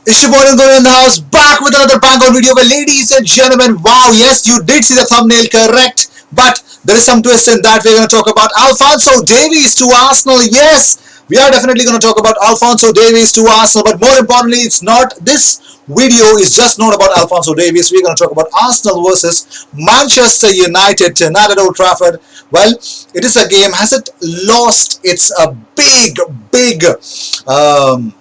It's your boy Ngolo in the house, back with another bang on video. Well, ladies and gentlemen, wow, yes, you did see the thumbnail correct, but there is some twist in that. We're going to talk about Alphonso Davies to Arsenal. Yes, we are definitely going to talk about Alphonso Davies to Arsenal, but more importantly, it's not this video is just not about Alphonso Davies. We're going to talk about Arsenal versus Manchester United tonight at Old Trafford. Well, it is a game. Has it lost? It's a big um,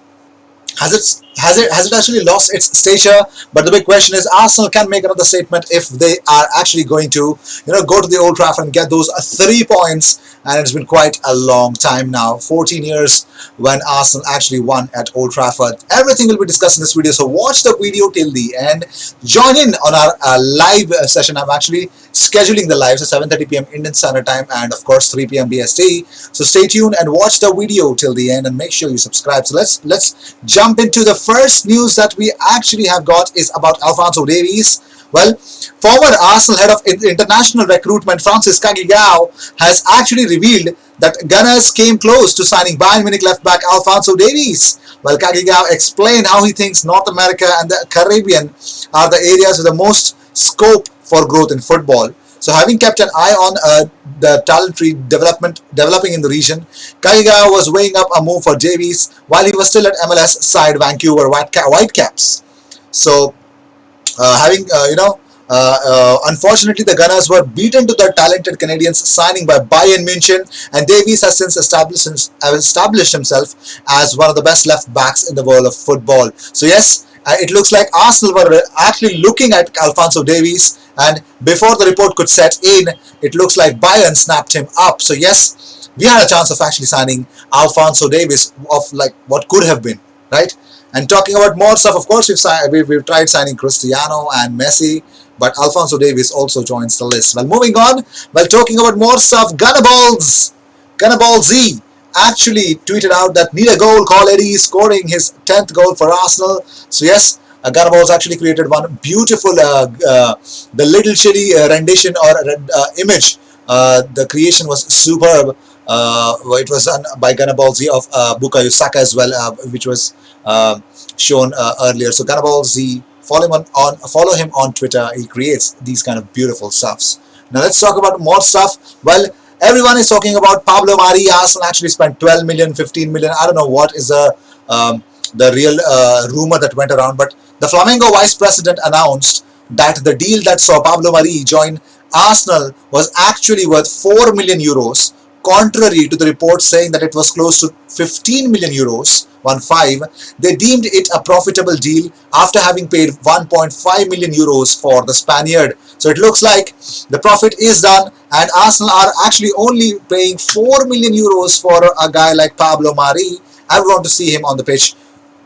has it actually lost its stature? But the big question is, Arsenal can make another statement if they are actually going to, go to the Old Trafford and get those 3 points. And it's been quite a long time now, 14 years when Arsenal actually won at Old Trafford. Everything will be discussed in this video, so watch the video till the end. Join in on our live session. I'm actually scheduling the lives at 7:30 p.m. Indian Standard Time and of course 3 p.m. BST. So stay tuned and watch the video till the end and make sure you subscribe. So let's jump into the first news that we actually have got is about Alphonso Davies. Well, former Arsenal head of international recruitment Francis Kagigao has actually revealed that Gunners came close to signing Bayern Munich left-back Alphonso Davies. Well, Kagigao explained how he thinks North America and the Caribbean are the areas with the most scope for growth in football. So having kept an eye on the talent tree developing in the region, Kagigao was weighing up a move for Davies while he was still at MLS side Vancouver Whitecaps. So unfortunately, the Gunners were beaten to the talented Canadians signing by Bayern München, and Davies has since established himself as one of the best left backs in the world of football. So yes, it looks like Arsenal were actually looking at Alphonso Davies, and before the report could set in, it looks like Bayern snapped him up. So yes, we had a chance of actually signing Alphonso Davies of like what could have been, right? And talking about more stuff, of course, we've tried signing Cristiano and Messi, but Alphonso Davies also joins the list. Well, moving on, talking about more stuff, Gunnerball Z actually tweeted out that need a goal, call Eddie, scoring his 10th goal for Arsenal. So yes, Gunnerball's actually created one beautiful, the Little Chili rendition or image. The creation was superb. It was done by Gunnerball Z of Bukayo Saka as well, which was shown earlier. So Gunnerball Z, follow him on Twitter. He creates these kind of beautiful stuffs. Now let's talk about more stuff. Well, everyone is talking about Pablo Mari. Arsenal actually spent 12 million, 15 million. I don't know what is the real rumor that went around, but the Flamengo vice president announced that the deal that saw Pablo Mari join Arsenal was actually worth 4 million euros, contrary to the report saying that it was close to 15 million euros. 1.5. They deemed it a profitable deal after having paid 1.5 million euros for the Spaniard. So it looks like the profit is done, and Arsenal are actually only paying 4 million euros for a guy like Pablo Mari. I want to see him on the pitch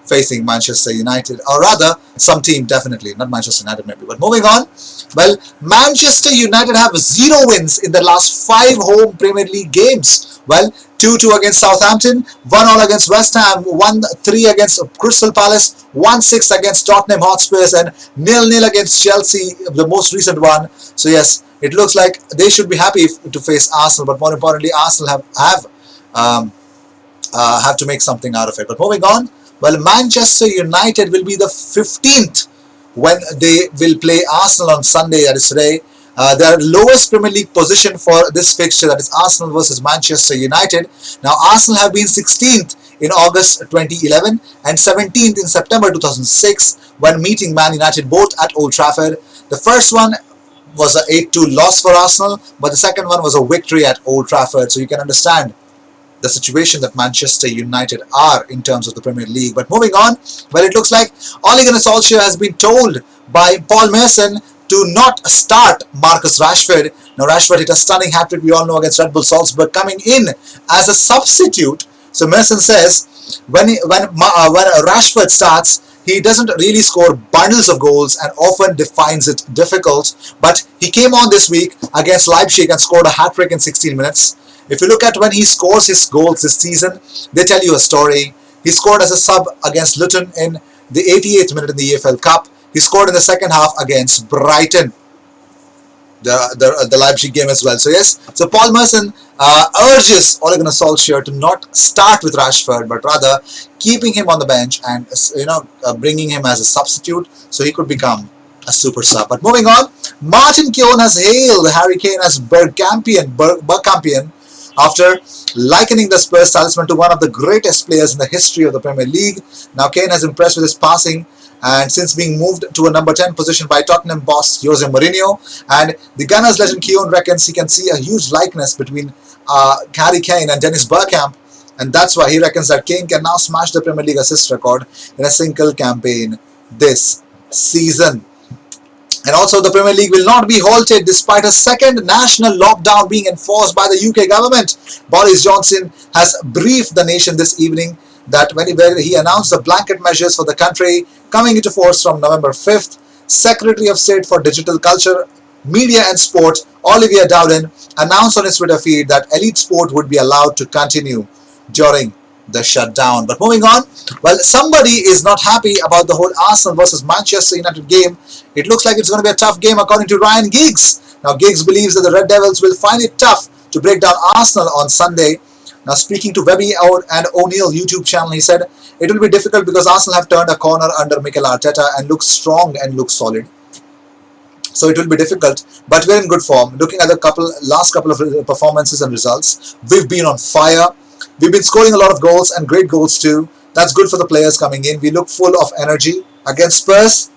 facing Manchester United, or rather some team, definitely not Manchester United maybe. But moving on, well, Manchester United have 0 wins in the last 5 home Premier League games. Well, 2-2 against Southampton, 1-1 against West Ham, 1-3 against Crystal Palace, 1-6 against Tottenham Hotspurs, and 0-0 against Chelsea, the most recent one. So yes, it looks like they should be happy to face Arsenal, but more importantly, Arsenal have to make something out of it. But moving on, well, Manchester United will be the 15th when they will play Arsenal on Sunday, that is today. Their lowest Premier League position for this fixture, that is Arsenal versus Manchester United. Now, Arsenal have been 16th in August 2011 and 17th in September 2006 when meeting Man United both at Old Trafford. The first one was an 8-2 loss for Arsenal, but the second one was a victory at Old Trafford. So you can understand the situation that Manchester United are in terms of the Premier League. But moving on, well, it looks like Ole Gunnar Solskjaer has been told by Paul Merson to not start Marcus Rashford. Now, Rashford hit a stunning hat-trick, we all know, against Red Bull Salzburg, coming in as a substitute. So Merson says when Rashford starts, he doesn't really score bundles of goals and often defines it difficult. But he came on this week against Leipzig and scored a hat-trick in 16 minutes. If you look at when he scores his goals this season, they tell you a story. He scored as a sub against Luton in the 88th minute in the EFL Cup. He scored in the second half against Brighton. the Leipzig game as well. So yes, so Paul Merson urges Ole Gunnar Solskjaer to not start with Rashford, but rather keeping him on the bench and bringing him as a substitute so he could become a super sub. But moving on, Martin Keown has hailed Harry Kane as Bergkampian after likening the Spurs talisman to one of the greatest players in the history of the Premier League. Now Kane has impressed with his passing and since being moved to a number 10 position by Tottenham boss Jose Mourinho, and the Gunners legend Keown reckons he can see a huge likeness between Harry Kane and Dennis Bergkamp, and that's why he reckons that Kane can now smash the Premier League assist record in a single campaign this season. And also the Premier League will not be halted despite a second national lockdown being enforced by the UK government. Boris Johnson has briefed the nation this evening that when he announced the blanket measures for the country coming into force from November 5th, Secretary of State for Digital Culture, Media and Sport, Olivia Dowden, announced on his Twitter feed that elite sport would be allowed to continue during the shutdown. But moving on, well, somebody is not happy about the whole Arsenal versus Manchester United game. It looks like it's going to be a tough game according to Ryan Giggs. Now Giggs believes that the Red Devils will find it tough to break down Arsenal on Sunday. Now speaking to Webby and O'Neill YouTube channel, he said it will be difficult because Arsenal have turned a corner under Mikel Arteta and look strong and look solid. So it will be difficult, but we're in good form. Looking at the last couple of performances and results, we've been on fire. We've been scoring a lot of goals and great goals too. That's good for the players coming in. We look full of energy. Against Spurs,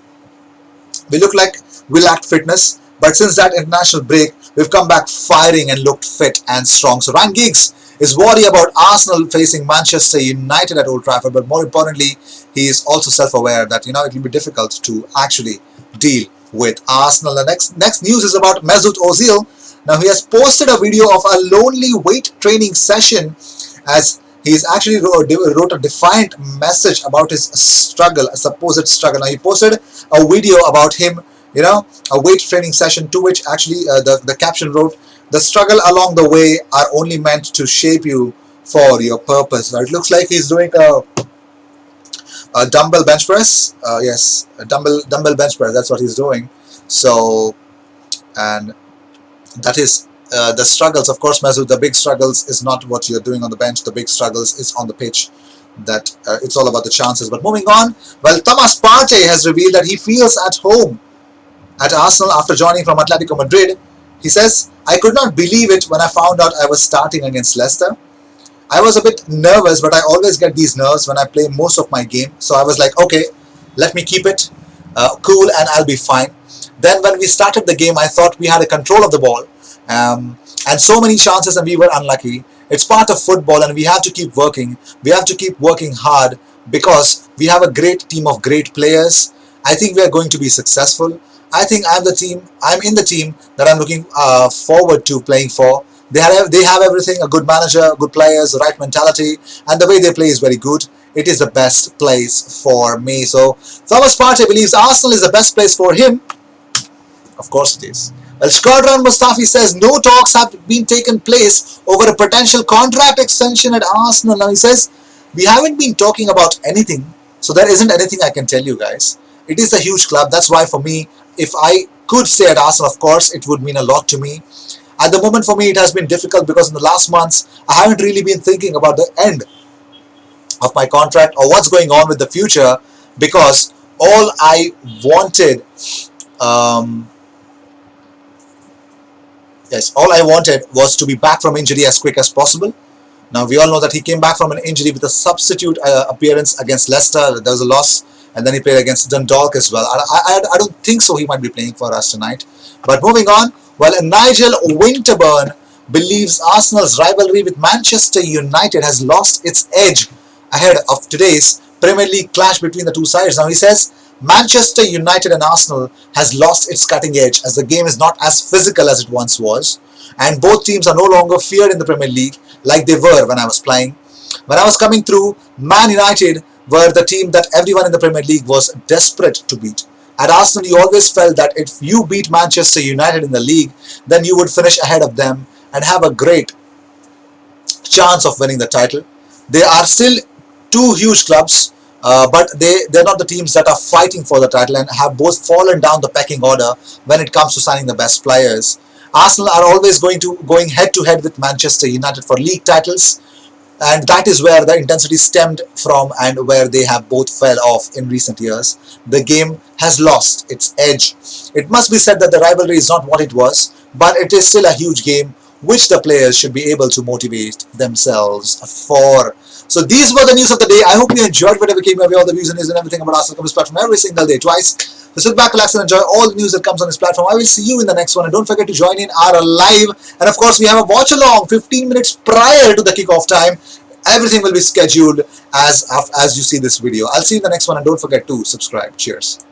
we look like we lacked fitness, but since that international break, we've come back firing and looked fit and strong. So Ryan Giggs is worried about Arsenal facing Manchester United at Old Trafford, but more importantly, he is also self-aware that it will be difficult to actually deal with Arsenal. The next news is about Mesut Ozil. Now he has posted a video of a lonely weight training session as he's actually wrote a defiant message about his struggle, a supposed struggle. Now he posted a video about him, a weight training session, to which actually the caption wrote, "The struggle along the way are only meant to shape you for your purpose." Now it looks like he's doing a dumbbell bench press. Yes, a dumbbell bench press. That's what he's doing. So, and that is the struggles. Of course, Mesut, the big struggles is not what you're doing on the bench. The big struggles is on the pitch. That it's all about the chances. But moving on, well, Thomas Partey has revealed that he feels at home at Arsenal after joining from Atletico Madrid. He says, "I could not believe it when I found out I was starting against Leicester. I was a bit nervous, but I always get these nerves when I play most of my game. So I was like, okay, let me keep it cool and I'll be fine. Then when we started the game, I thought we had a control of the ball and so many chances and we were unlucky. It's part of football and we have to keep working. We have to keep working hard because we have a great team of great players. I think we are going to be successful. I think I'm in the team that I'm looking forward to playing for. They have everything, a good manager, good players, the right mentality, and the way they play is very good. It is the best place for me." So Thomas Partey believes Arsenal is the best place for him. Of course it is. Well, Shkodran Mustafi says no talks have been taken place over a potential contract extension at Arsenal. Now he says, "We haven't been talking about anything, so there isn't anything I can tell you guys. It is a huge club. That's why for me, if I could stay at Arsenal, of course, it would mean a lot to me. At the moment for me, it has been difficult because in the last months, I haven't really been thinking about the end of my contract or what's going on with the future, because all I wanted, all I wanted was to be back from injury as quick as possible. Now, we all know that he came back from an injury with a substitute appearance against Leicester. There was a loss, and then he played against Dundalk as well. I don't think so he might be playing for us tonight. But moving on, well, Nigel Winterburn believes Arsenal's rivalry with Manchester United has lost its edge ahead of today's Premier League clash between the two sides. Now he says Manchester United and Arsenal has lost its cutting edge as the game is not as physical as it once was, and both teams are no longer feared in the Premier League like they were when I was playing. When I was coming through, Man United were the team that everyone in the Premier League was desperate to beat. At Arsenal, you always felt that if you beat Manchester United in the league, then you would finish ahead of them and have a great chance of winning the title. They are still two huge clubs, But they're not the teams that are fighting for the title and have both fallen down the pecking order when it comes to signing the best players. Arsenal are always going head to head with Manchester United for league titles, and that is where the intensity stemmed from and where they have both fell off in recent years. The game has lost its edge. It must be said that the rivalry is not what it was, but it is still a huge game which the players should be able to motivate themselves for. So these were the news of the day. I hope you enjoyed whatever came your way, all the views and news and everything about Arsenal comes platform every single day, twice. So sit back, relax, and enjoy all the news that comes on this platform. I will see you in the next one, and don't forget to join in our live. And of course, we have a watch along 15 minutes prior to the kickoff time. Everything will be scheduled as you see this video. I'll see you in the next one, and don't forget to subscribe. Cheers.